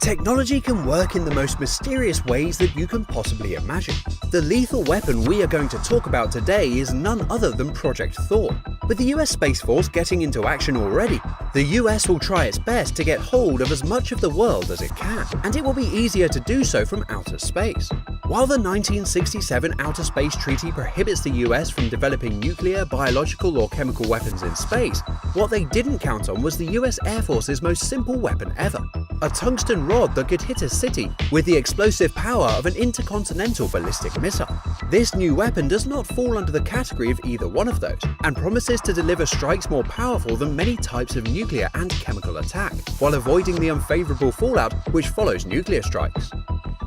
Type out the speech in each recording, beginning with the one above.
Technology can work in the most mysterious ways that you can possibly imagine. The lethal weapon we are going to talk about today is none other than Project Thor. With the US Space Force getting into action already, the US will try its best to get hold of as much of the world as it can, and it will be easier to do so from outer space. While the 1967 Outer Space Treaty prohibits the US from developing nuclear, biological or chemical weapons in space, what they didn't count on was the US Air Force's most simple weapon ever, a tungsten rod that could hit a city with the explosive power of an intercontinental ballistic missile. This new weapon does not fall under the category of either one of those, and promises to deliver strikes more powerful than many types of nuclear and chemical attack, while avoiding the unfavorable fallout which follows nuclear strikes.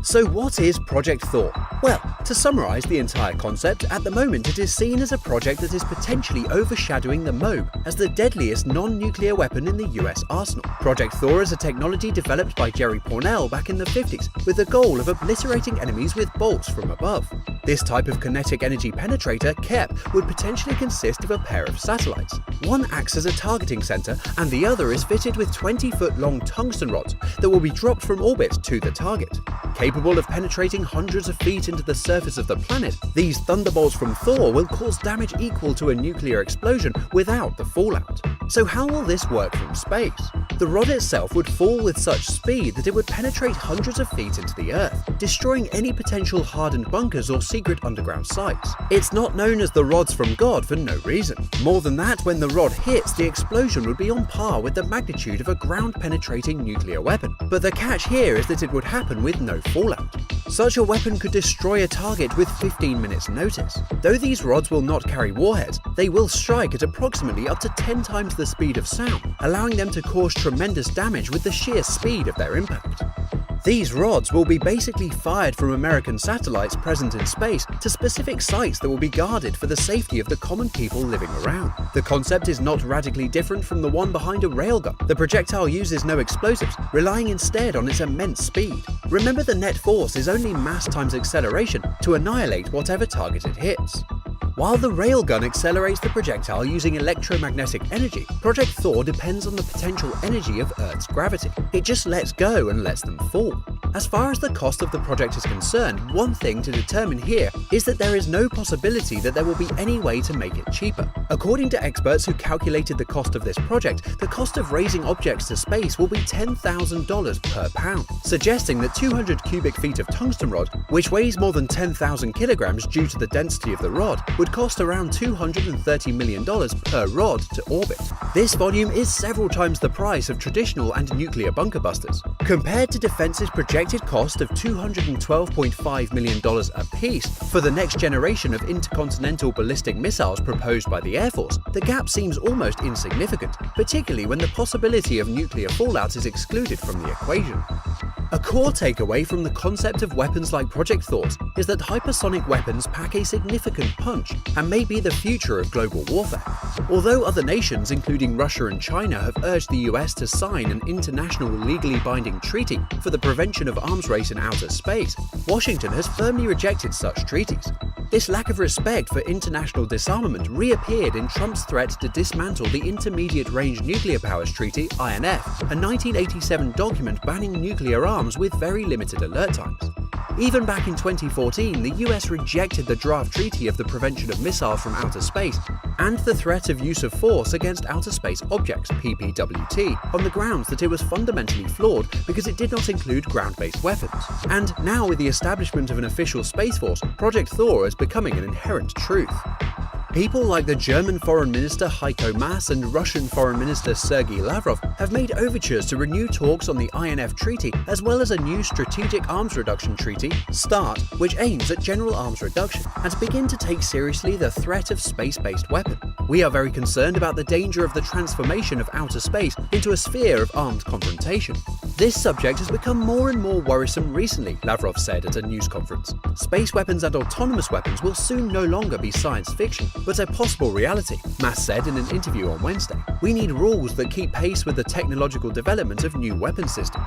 So what is Project Thor? Well, to summarize the entire concept, at the moment it is seen as a project that is potentially overshadowing the MOAB as the deadliest non-nuclear weapon in the US arsenal. Project Thor is a technology developed by Jerry Pournelle back in the 50s with the goal of obliterating enemies with bolts from above. This type of kinetic energy penetrator, KEP, would potentially consist of a pair of satellites. One acts as a targeting center and the other is fitted with 20-foot-long tungsten rods that will be dropped from orbit to the target. Capable of penetrating hundreds of feet into the surface of the planet, these thunderbolts from Thor will cause damage equal to a nuclear explosion without the fallout. So how will this work from space? The rod itself would fall with such speed that it would penetrate hundreds of feet into the Earth, destroying any potential hardened bunkers or secret underground sites. It's not known as the rods from God for no reason. More than that, when the rod hits, the explosion would be on par with the magnitude of a ground-penetrating nuclear weapon. But the catch here is that it would happen with no fallout. Such a weapon could destroy a target with 15 minutes notice. Though these rods will not carry warheads, they will strike at approximately up to 10 times the speed of sound, allowing them to cause tremendous damage with the sheer speed of their impact. These rods will be basically fired from American satellites present in space to specific sites that will be guarded for the safety of the common people living around. The concept is not radically different from the one behind a railgun. The projectile uses no explosives, relying instead on its immense speed. Remember, the net force is only mass times acceleration to annihilate whatever target it hits. While the railgun accelerates the projectile using electromagnetic energy, Project Thor depends on the potential energy of Earth's gravity. It just lets go and lets them fall. As far as the cost of the project is concerned, one thing to determine here is that there is no possibility that there will be any way to make it cheaper. According to experts who calculated the cost of this project, the cost of raising objects to space will be $10,000 per pound, suggesting that 200 cubic feet of tungsten rod, which weighs more than 10,000 kilograms due to the density of the rod, would cost around $230 million per rod to orbit. This volume is several times the price of traditional and nuclear bunker busters. Compared to Defense's projected cost of $212.5 million apiece for the next generation of intercontinental ballistic missiles proposed by the Air Force, the gap seems almost insignificant, particularly when the possibility of nuclear fallout is excluded from the equation. A core takeaway from the concept of weapons like Project Thor's is that hypersonic weapons pack a significant punch and may be the future of global warfare. Although other nations, including Russia and China, have urged the US to sign an international legally binding treaty for the prevention of arms race in outer space, Washington has firmly rejected such treaties. This lack of respect for international disarmament reappeared in Trump's threat to dismantle the Intermediate Range Nuclear Powers Treaty, INF, a 1987 document banning nuclear arms with very limited alert times. Even back in 2014, the US rejected the draft treaty of the prevention of missiles from outer space and the threat of use of force against outer space objects, PPWT, on the grounds that it was fundamentally flawed because it did not include ground-based weapons. And now, with the establishment of an official space force, Project Thor is becoming an inherent truth. People like the German Foreign Minister Heiko Maas and Russian Foreign Minister Sergei Lavrov have made overtures to renew talks on the INF Treaty, as well as a new Strategic Arms Reduction Treaty, START, which aims at general arms reduction, and to begin to take seriously the threat of space-based weapons. We are very concerned about the danger of the transformation of outer space into a sphere of armed confrontation. This subject has become more and more worrisome recently, Lavrov said at a news conference. Space weapons and autonomous weapons will soon no longer be science fiction. but a possible reality, Mass said in an interview on Wednesday. We need rules that keep pace with the technological development of new weapon systems.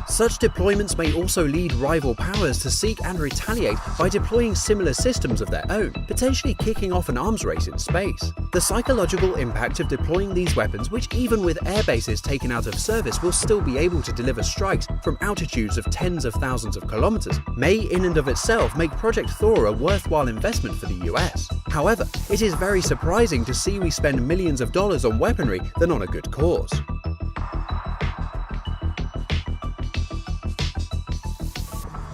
Such deployments may also lead rival powers to seek and retaliate by deploying similar systems of their own, potentially kicking off an arms race in space. The psychological impact of deploying these weapons, which even with air bases taken out of service will still be able to deliver strikes from altitudes of tens of thousands of kilometers, may in and of itself make Project Thor a worthwhile investment for the US. However, it is very surprising to see we spend millions of dollars on weaponry than on a good cause.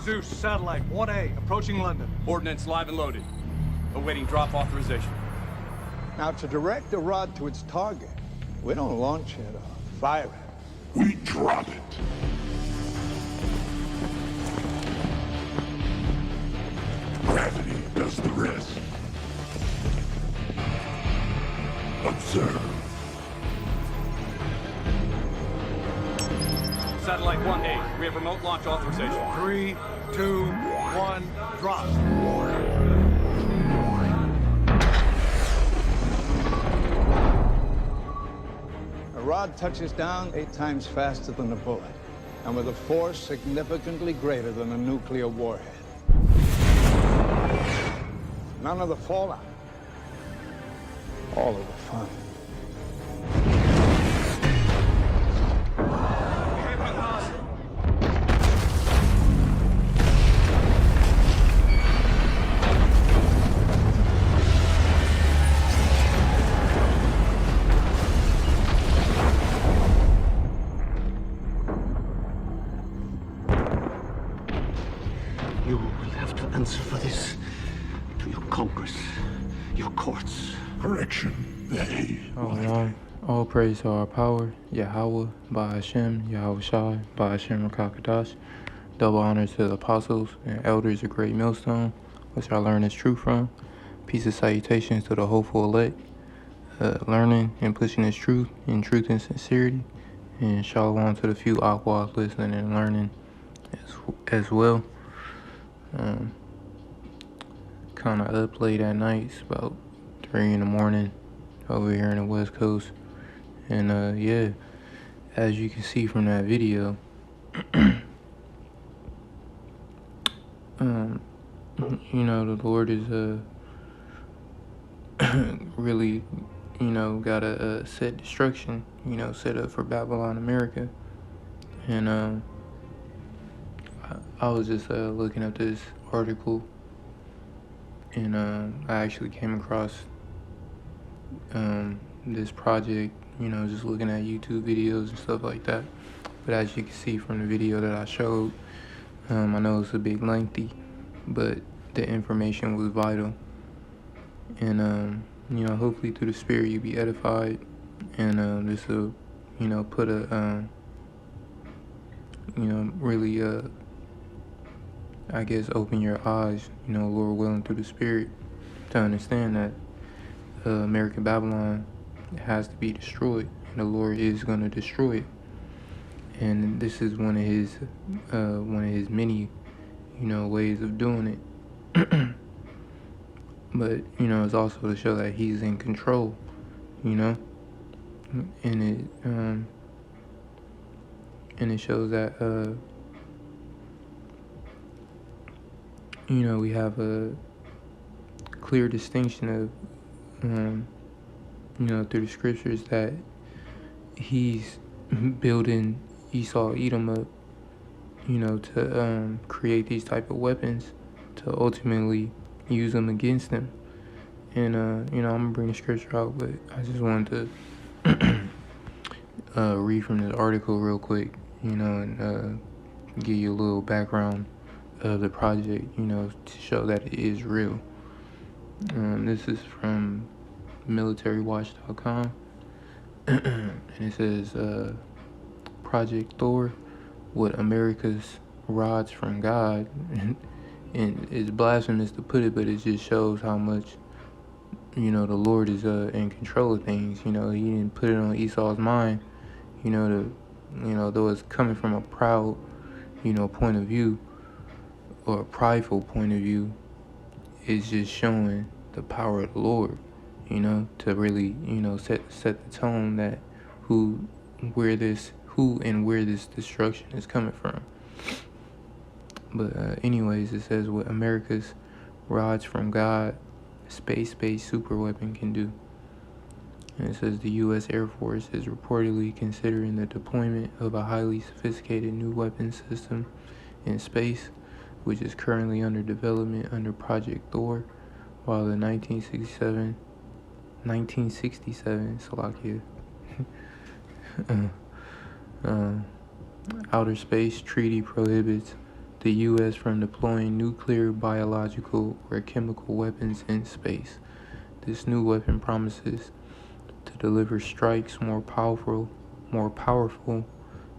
Zeus, satellite 1A, approaching London. Ordnance live and loaded. Awaiting drop authorization. Now, to direct the rod to its target, we don't launch it or fire it. We drop it. Gravity does the rest. Observe. Satellite 1A, we have remote launch authorization. 3, 2, 1, drop. A rod touches down 8 times faster than a bullet, and with a force significantly greater than a nuclear warhead. None of the fallout. All of the fun. You will have to answer for this to your Congress, your courts. Correction. They. All praise to our power, Yahawah, by Hashem, Yahawashi, by Hashem Rakakadash. Double honors to the apostles and elders of Great Millstone, which I learned this truth from. Peace and salutations to the hopeful elect, learning and pushing this truth in truth and sincerity. And shalom to the few Yahawah listening and learning as well. Kind of up late at night, it's about 3 in the morning over here in the West Coast. And yeah, as you can see from that video, you know, the Lord is really, you know, got a set destruction, you know, set up for Babylon, America. And I was just looking at this article, and I actually came across this project, you know, just looking at YouTube videos and stuff like that. But as you can see from the video that I showed, I know it's a bit lengthy, but the information was vital. And you know, hopefully through the Spirit you'll be edified, and this will, you know, put a you know, really I guess open your eyes, you know, Lord willing, through the Spirit, to understand that American Babylon has to be destroyed, and the Lord is going to destroy it. And this is one of his many, you know, ways of doing it. But you know, it's also to show that he's in control, you know, and it shows that you know, we have a clear distinction of you know, through the scriptures, that he's building Esau, Edom up, you know, to create these type of weapons to ultimately use them against them. And you know, I'm gonna bring the scripture out, but I just wanted to read from this article real quick, you know, and give you a little background of the project, you know, to show that it is real. This is from militarywatch.com, and it says, Project Thor, what America's rods from God. And it's blasphemous to put it, but it just shows how much, you know, the Lord is in control of things. You know, he didn't put it on Esau's mind, you know, you know, though it's coming from a proud, you know, point of view, or a prideful point of view, it's just showing the power of the Lord, to really, set the tone that who and where this destruction is coming from. But anyways, it says what America's rods from God space-based superweapon can do. And it says the U.S. Air Force is reportedly considering the deployment of a highly sophisticated new weapon system in space, which is currently under development under Project Thor, while the 1967 Slovakia Outer Space Treaty prohibits the U.S. from deploying nuclear, biological, or chemical weapons in space. This new weapon promises to deliver strikes more powerful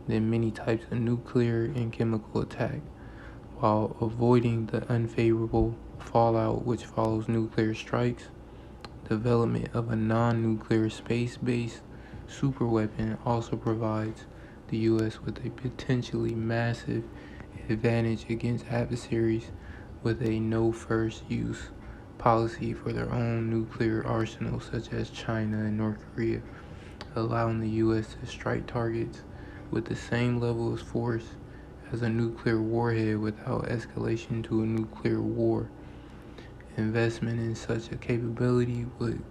than many types of nuclear and chemical attack, while avoiding the unfavorable fallout which follows nuclear strikes. Development of a non-nuclear space-based superweapon also provides the U.S. with a potentially massive advantage against adversaries with a no first use policy for their own nuclear arsenals, such as China and North Korea, allowing the U.S. to strike targets with the same level of force as a nuclear warhead without escalation to a nuclear war. Investment in such a capability would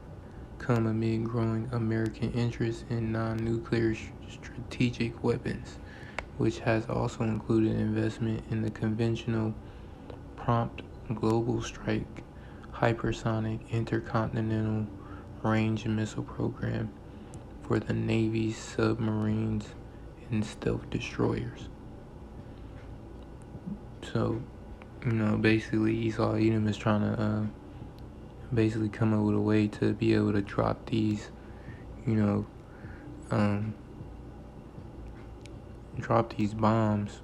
come amid growing American interest in non-nuclear strategic weapons, which has also included investment in the conventional prompt global strike hypersonic intercontinental range missile program for the Navy's submarines and stealth destroyers. So, basically Esau Edom is trying to basically come up with a way to be able to drop these, drop these bombs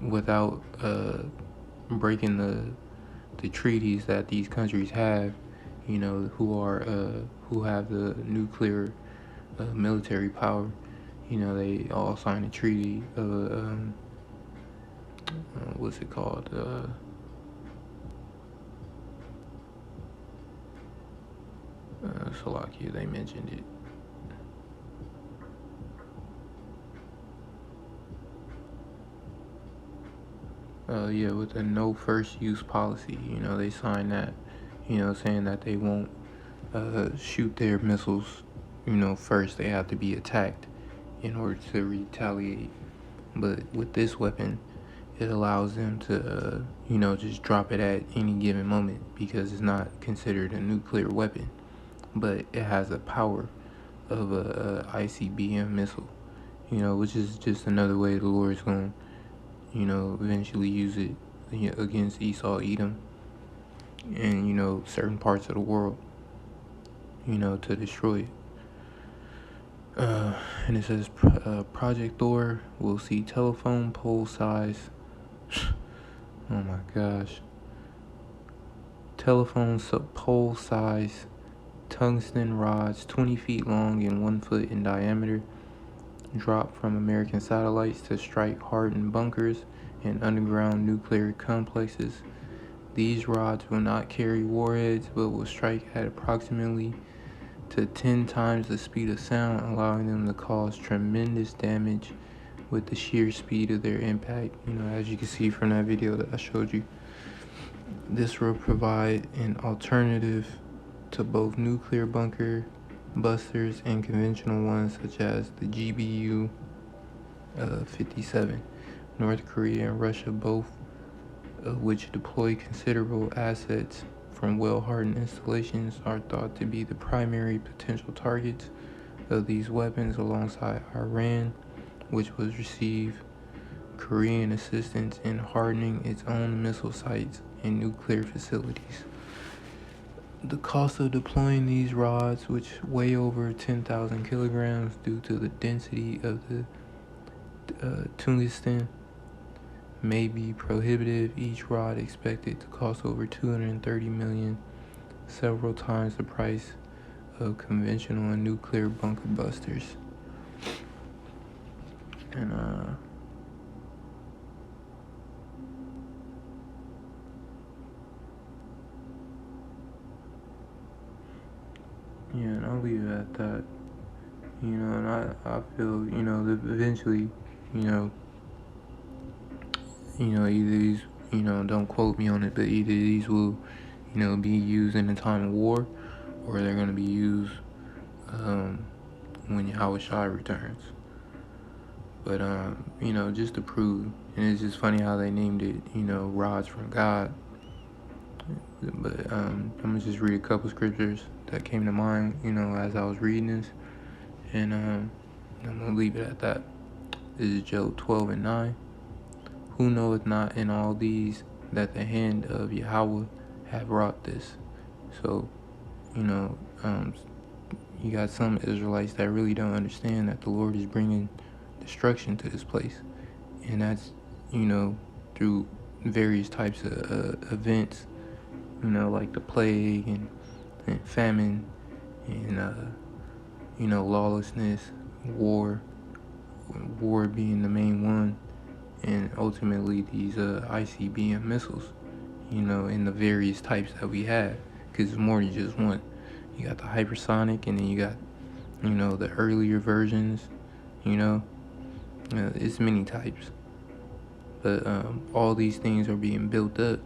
without breaking the treaties that these countries have, who have the nuclear military power. They all signed a treaty of what's it called? Slovakia, they mentioned it. With a no first use policy, they signed that, saying that they won't shoot their missiles, first. They have to be attacked in order to retaliate. But with this weapon, it allows them to, just drop it at any given moment because it's not considered a nuclear weapon, but it has the power of a ICBM missile, which is just another way the Lord is going to, eventually use it against Esau Edom and, certain parts of the world, to destroy it. And it says Project Thor will see telephone pole size. Oh my gosh. Telephone pole size tungsten rods 20 feet long and 1 foot in diameter drop from American satellites to strike hardened bunkers and underground nuclear complexes. These rods will not carry warheads but will strike at approximately to 10 times the speed of sound, allowing them to cause tremendous damage with the sheer speed of their impact. As you can see from that video that I showed you, this will provide an alternative to both nuclear bunker busters and conventional ones such as the GBU 57. North Korea and Russia, both of which deploy considerable assets from well-hardened installations, are thought to be the primary potential targets of these weapons, alongside Iran, which was receive Korean assistance in hardening its own missile sites and nuclear facilities. The cost of deploying these rods, which weigh over 10,000 kilograms due to the density of the tungsten, may be prohibitive. Each rod expected to cost over $230 million, several times the price of conventional and nuclear bunker busters. And Yeah, and I'll leave it at that. And I feel, that eventually, you know, either these, don't quote me on it, but either these will, be used in a time of war, or they're gonna be used when Yahawashi returns. But just to prove, and it's just funny how they named it, rods from God. But I'm gonna just read a couple scriptures that came to mind, as I was reading this, and I'm gonna leave it at that. This is Job 12:9. Who knoweth not in all these that the hand of Yahawah have wrought this? So, you got some Israelites that really don't understand that the Lord is bringing destruction to this place, and that's, through various types of events, like the plague and famine and lawlessness, war being the main one, and ultimately these ICBM missiles, in the various types that we have, because it's more than just one. You got the hypersonic, and then you got, the earlier versions, it's many types. But all these things are being built up,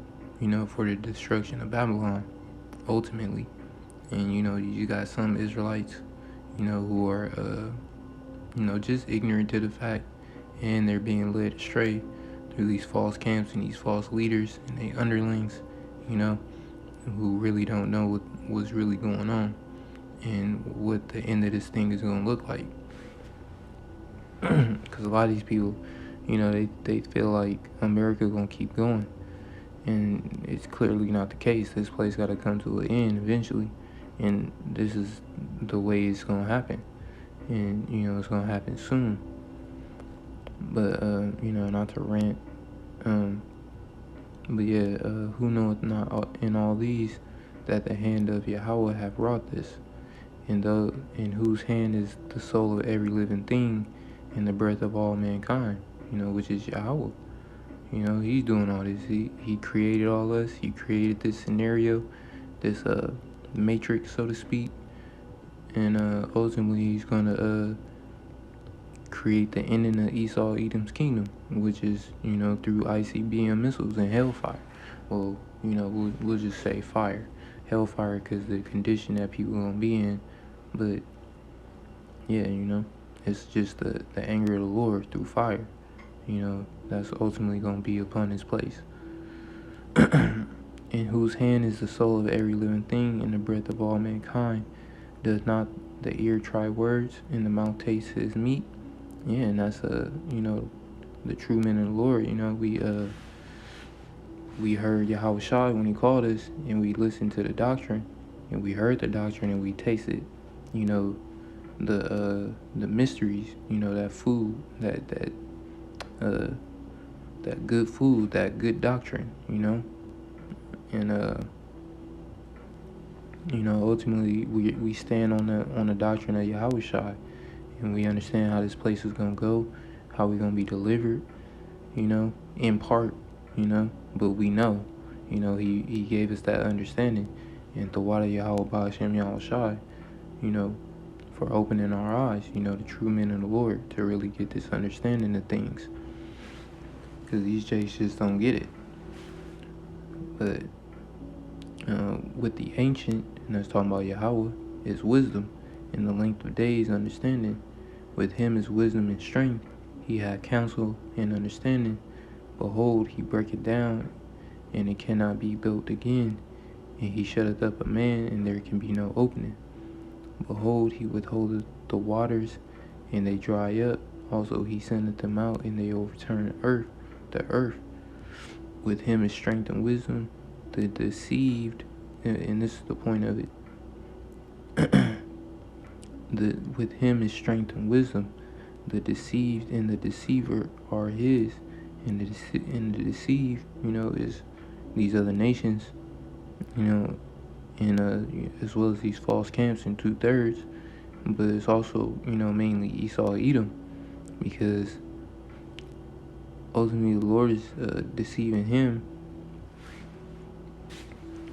for the destruction of Babylon, ultimately. And, you got some Israelites, who are, just ignorant to the fact, and they're being led astray through these false camps and these false leaders and their underlings, who really don't know what's really going on and what the end of this thing is going to look like. Because a lot of these people, they feel like America going to keep going, and it's clearly not the case. This place got to come to an end eventually, and this is the way it's going to happen, and it's going to happen soon. But not to rant, but yeah, who knoweth not in all these that the hand of Yahawah have wrought this, and in whose hand is the soul of every living thing and the breath of all mankind, which is Yahawah. He's doing all this. He created all us. He created this scenario, this matrix, so to speak, and ultimately he's gonna create the ending of Esau Edom's kingdom, which is, through ICBM missiles and hellfire. Well, we'll just say fire. Hellfire because the condition that people gonna be in. But, yeah, it's just the anger of the Lord through fire. That's ultimately gonna be upon his place. In whose hand is the soul of every living thing and the breath of all mankind. Does not the ear try words and the mouth taste his meat? Yeah, and that's the true men of the Lord. We heard Yahawashi when he called us, and we listened to the doctrine, and we heard the doctrine, and we tasted, the mysteries, that food, that good food, that good doctrine, and ultimately we stand on the doctrine of Yahawashi. And we understand how this place is going to go, how we're going to be delivered, in part, but we know, he gave us that understanding. And Thor Yahawah Ba'ashem Yahawashi, for opening our eyes, the true men of the Lord, to really get this understanding of things. Because these Jays just don't get it. But with the ancient, and that's talking about Yahawah, is wisdom, and the length of days understanding. With him is wisdom and strength. He had counsel and understanding. Behold, he breaketh down, and it cannot be built again. And he shutteth up a man, and there can be no opening. Behold, he withholdeth the waters, and they dry up. Also he sendeth them out, and they overturn the earth. With him is strength and wisdom. The deceived, and this is the point of it, with him is strength and wisdom. The deceived and the deceiver are his, and the deceived, is these other nations, and as well as these false camps in 2/3, but it's also, mainly Esau Edom, because ultimately the Lord is deceiving him,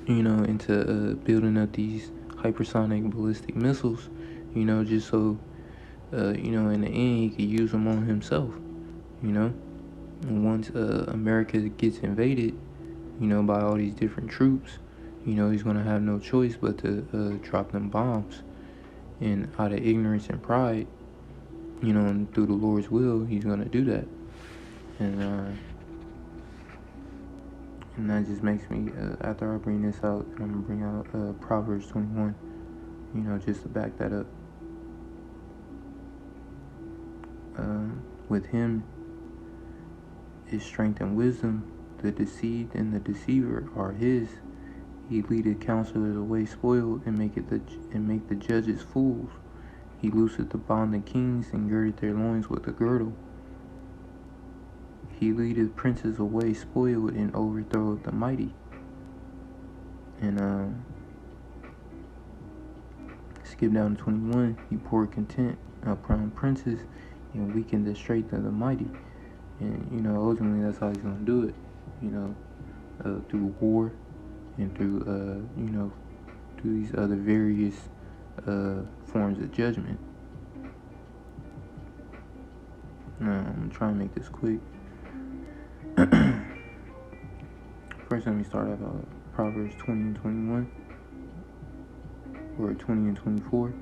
into building up these hypersonic ballistic missiles, just so, in the end he could use them on himself, And once America gets invaded, by all these different troops, he's gonna have no choice but to drop them bombs. And out of ignorance and pride, and through the Lord's will, he's gonna do that. And that just makes me, after I bring this out, I'm gonna bring out Proverbs 21, just to back that up. With him is strength and wisdom. The deceived and the deceiver are his. He leadeth counselors away spoiled, and make the judges fools. He looseth the bound kings, and girdeth their loins with a girdle. He leadeth princes away spoiled, and overthroweth the mighty. And skip down to 21. He poured content upon princes, and weakened the strength of the mighty. And ultimately that's how he's gonna do it. Through war, and through through these other various forms of judgment. Now I'm gonna try and make this quick. First, let me start off Proverbs 20 and 21, or 20 and 24.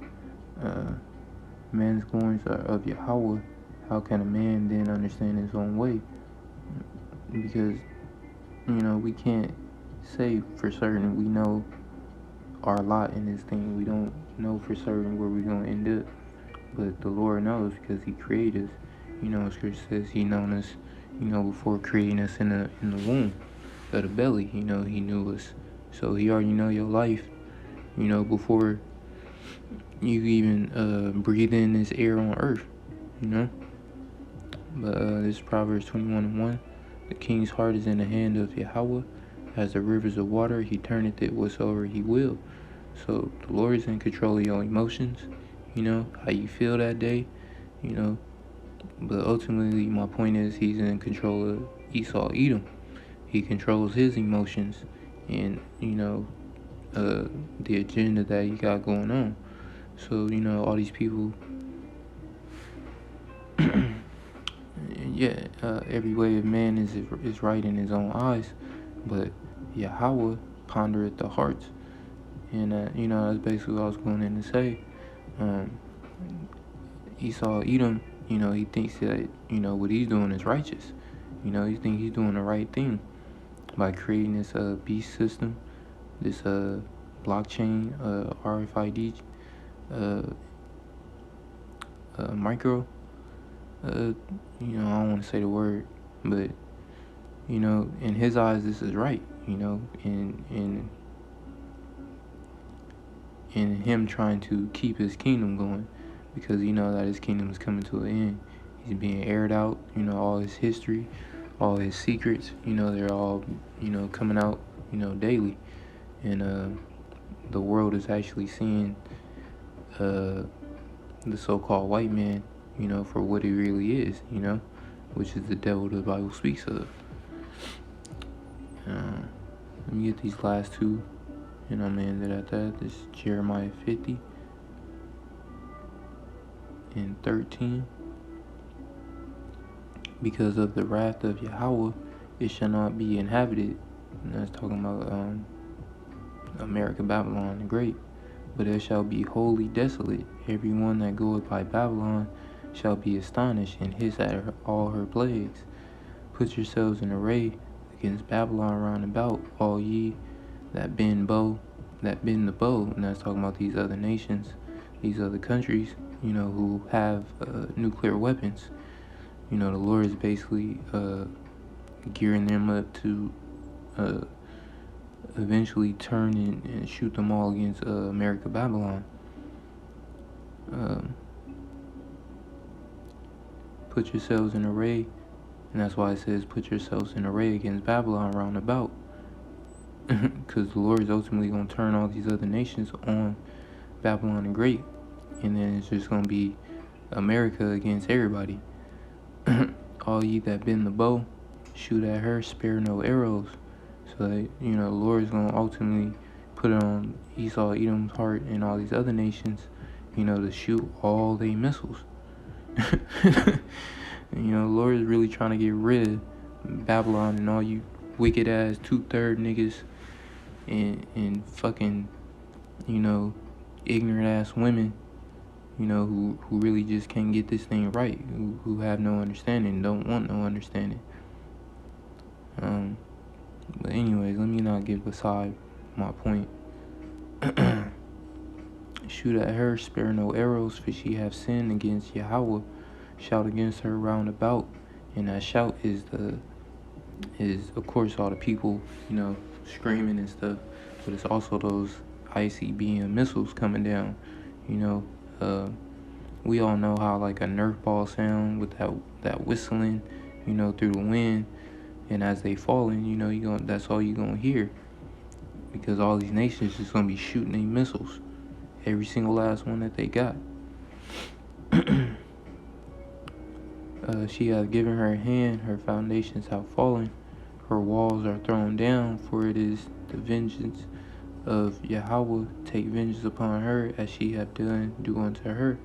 Man's goings are of Yahawah. How can a man then understand his own way? Because, we can't say for certain we know our lot in this thing. We don't know for certain where we're going to end up. But the Lord knows, because he created us. Scripture says he known us, before creating us in the womb of the belly. He knew us. So he already know your life, before you even breathe in this air on earth, But this is Proverbs 21 and 1. The king's heart is in the hand of Yahawah. As the rivers of water, he turneth it whatsoever he will. So the Lord is in control of your emotions, how you feel that day, But ultimately, my point is, he's in control of Esau, Edom. He controls his emotions and, the agenda that he got going on. So, all these people, every way of man is right in his own eyes, but Yahawah pondereth the hearts. And, that's basically what I was going in to say. Esau, Edom, he thinks that, what he's doing is righteous. He thinks he's doing the right thing by creating this beast system, this blockchain, RFID, micro. I don't want to say the word, but in his eyes, this is right. In him trying to keep his kingdom going, because that his kingdom is coming to an end. He's being aired out. All his history, all his secrets. They're all coming out. Daily, and the world is actually seeing the so-called white man, for what he really is, which is the devil the Bible speaks of. Let me get these last two, and I'm gonna end it at that. This is Jeremiah 50 and 13. Because of the wrath of Yahawah, it shall not be inhabited. And that's talking about America, Babylon the Great. But it shall be wholly desolate. Every one that goeth by Babylon shall be astonished, and hiss at all her plagues. Put yourselves in array against Babylon round about, all ye that bend the bow. And that's talking about these other nations, these other countries, who have nuclear weapons. The Lord is basically gearing them up to eventually turn and shoot them all against America, Babylon. Put yourselves in array, and that's why it says put yourselves in array against Babylon round about, because the Lord is ultimately going to turn all these other nations on Babylon the Great, and then it's just going to be America against everybody. All ye that bend the bow, shoot at her, spare no arrows. So that, the Lord is going to ultimately put it on Esau, Edom's heart, and all these other nations, you know, to shoot all their missiles. You know, the Lord is really trying to get rid of Babylon and all you wicked ass 2/3 niggas and fucking, you know, ignorant ass women, you know, who really just can't get this thing right, who have no understanding, don't want no understanding. But anyways, let me not give aside my point. Shoot at her, spare no arrows, for she have sinned against Yahawah. Shout against her round about, and that shout is of course all the people, you know, screaming and stuff, but it's also those ICBM missiles coming down. You know, we all know how like a Nerf ball sound with that whistling, you know, through the wind, and as they falling, you know, that's all you gonna hear, because all these nations is gonna be shooting their missiles, every single last one that they got. She hath given her hand, her foundations have fallen, her walls are thrown down, for it is the vengeance of Yahawah. Take vengeance upon her, as she hath done, do unto her.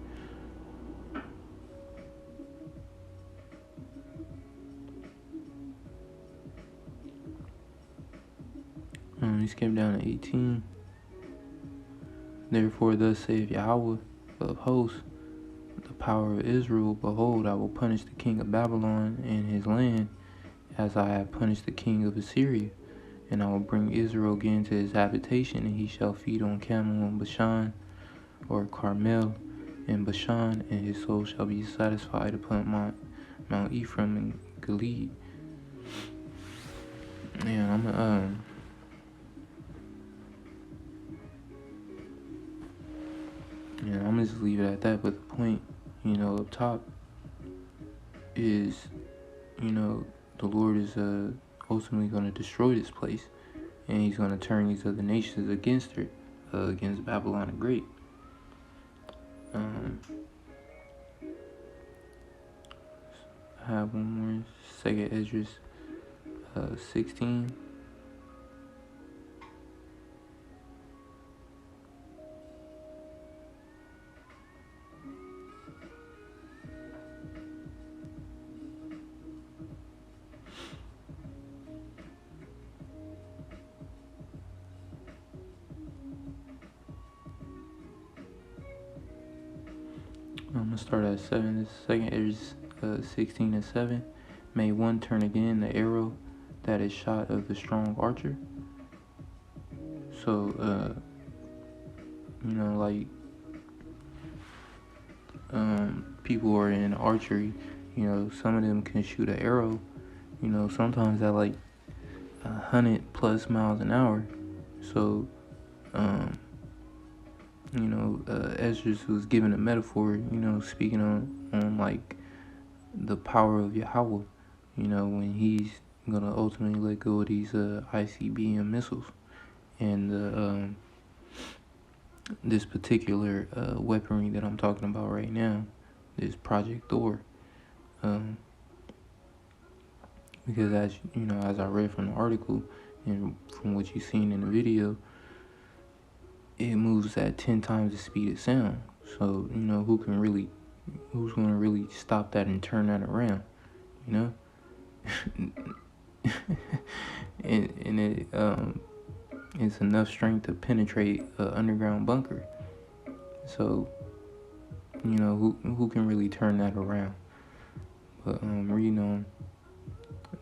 We skip down to 18. Therefore thus saith Yahawah of hosts, the power of Israel, behold, I will punish the king of Babylon and his land, as I have punished the king of Assyria. And I will bring Israel again to his habitation, and he shall feed on camel in Bashan, or Carmel in Bashan, and his soul shall be satisfied upon Mount Ephraim and Gilead. Yeah, I'm gonna just leave it at that. But the point, you know, up top is, you know, the Lord is ultimately going to destroy this place, and he's going to turn these other nations against her, against Babylon the Great. I have one more, 2nd Esdras 16. I'm gonna start at 7. This second is 16 and 7. May one turn again the arrow that is shot of the strong archer. So, you know, like, people who are in archery, you know, some of them can shoot an arrow, you know, sometimes at like 100+ miles an hour. So, you know, Esdras was given a metaphor, you know, speaking on like the power of Yahawah, you know, when he's gonna ultimately let go of these ICBM missiles, and this particular weaponry that I'm talking about right now, this Project Thor, because as you know, as I read from the article and from what you've seen in the video, it moves at 10 times the speed of sound. So, you know, who's going to really stop that and turn that around, you know? and it it's enough strength to penetrate an underground bunker. So, you know, who can really turn that around? But reading on,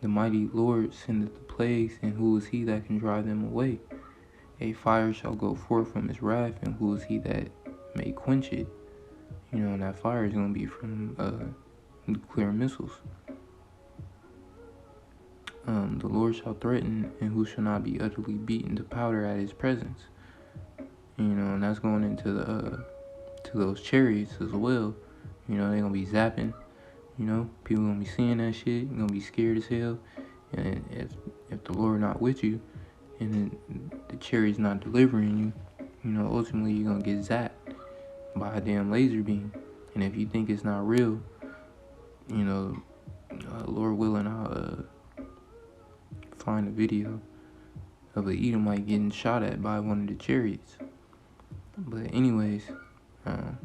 the mighty Lord sendeth the plagues, and who is he that can drive them away? A fire shall go forth from his wrath, and who is he that may quench it? You know, and that fire is going to be from nuclear missiles. The Lord shall threaten, and who shall not be utterly beaten to powder at his presence? You know, and that's going into the to those chariots as well. You know, they're going to be zapping. You know, people going to be seeing that shit. You're going to be scared as hell. And if the Lord not with you, and the chariot's not delivering you, you know, ultimately you're gonna get zapped by a damn laser beam. And if you think it's not real, you know, Lord willing, I'll find a video of an Edomite getting shot at by one of the chariots. But anyways, the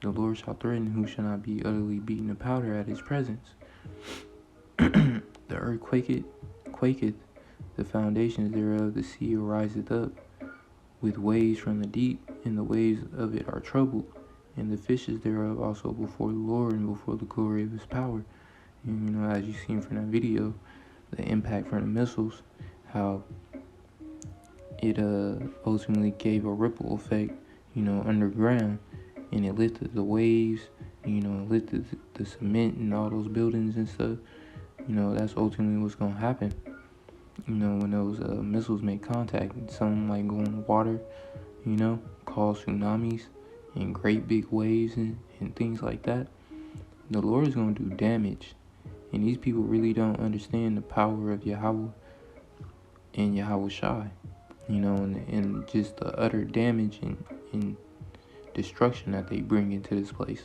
Lord shall threaten who shall not be utterly beaten to powder at his presence. The earth quaketh, the foundations thereof, the sea ariseth up with waves from the deep, and the waves of it are troubled, and the fishes thereof also before the Lord and before the glory of his power. And as you seen from that video, the impact from the missiles, how it ultimately gave a ripple effect, underground, and it lifted the waves, it lifted the cement and all those buildings and stuff. That's ultimately what's gonna happen. When those missiles make contact, something like go in the water, cause tsunamis and great big waves and things like that. The Lord is gonna do damage, and these people really don't understand the power of Yahawah and Yahawashi, and just the utter damage and destruction that they bring into this place.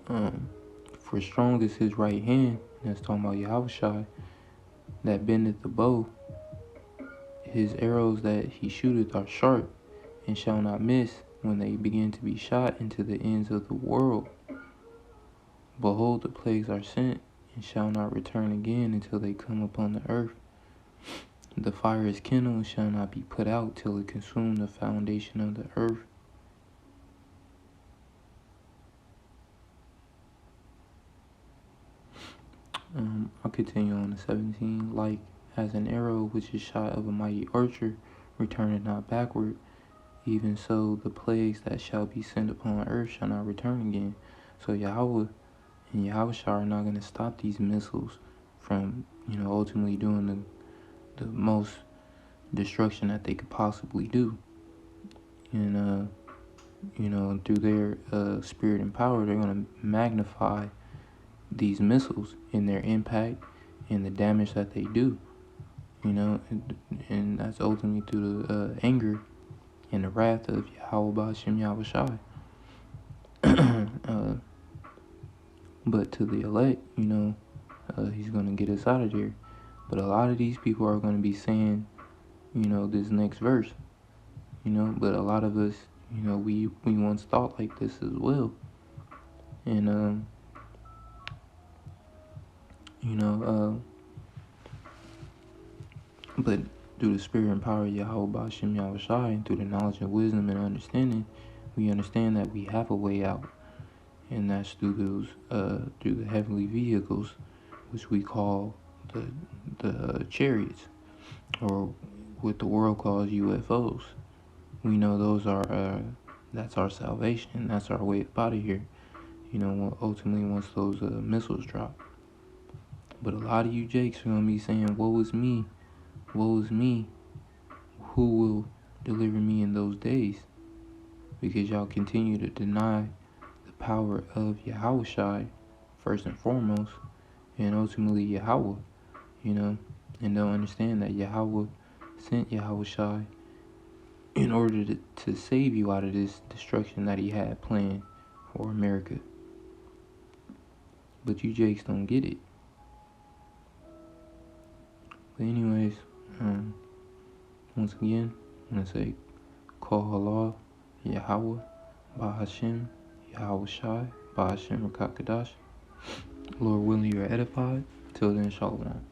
For strong is his right hand, and that's talking about Yahawashi, that bendeth the bow. His arrows that he shooteth are sharp, and shall not miss when they begin to be shot into the ends of the world. Behold, the plagues are sent, and shall not return again until they come upon the earth. The fire is kindled, and shall not be put out till it consume the foundation of the earth. I'll continue on to 17. Like as an arrow which is shot of a mighty archer, returneth not backward, even so the plagues that shall be sent upon earth shall not return again. So Yahawah and Yahawashi are not going to stop these missiles from, ultimately doing the most destruction that they could possibly do. And, through their spirit and power, they're going to magnify these missiles in their impact and the damage that they do, and that's ultimately through the anger and the wrath of Yahawah Ba'ashem Yahawashi. But to the elect, he's going to get us out of there. But a lot of these people are going to be saying, this next verse, but a lot of us, we once thought like this as well. And, but through the spirit and power of Yahawah Ba'ashem Yahawashi, and through the knowledge and wisdom and understanding, we understand that we have a way out, and that's through the heavenly vehicles, which we call the chariots, or what the world calls UFOs. We know those are that's our salvation. That's our way up out of here. Ultimately once those missiles drop. But a lot of you jakes are gonna be saying, "Woe is me, woe is me. Who will deliver me in those days?" Because y'all continue to deny the power of Yahawashi first and foremost, and ultimately Yahawah, and don't understand that Yahawah sent Yahawashi in order to save you out of this destruction that he had planned for America. But you jakes don't get it. But anyways, once again, I'm going to say, Kol Allah, Yahawah, Ba'ashem, Yahawashi, Ba'ashem Rakakadash. Lord willing, you are edified. Till then, Shalom.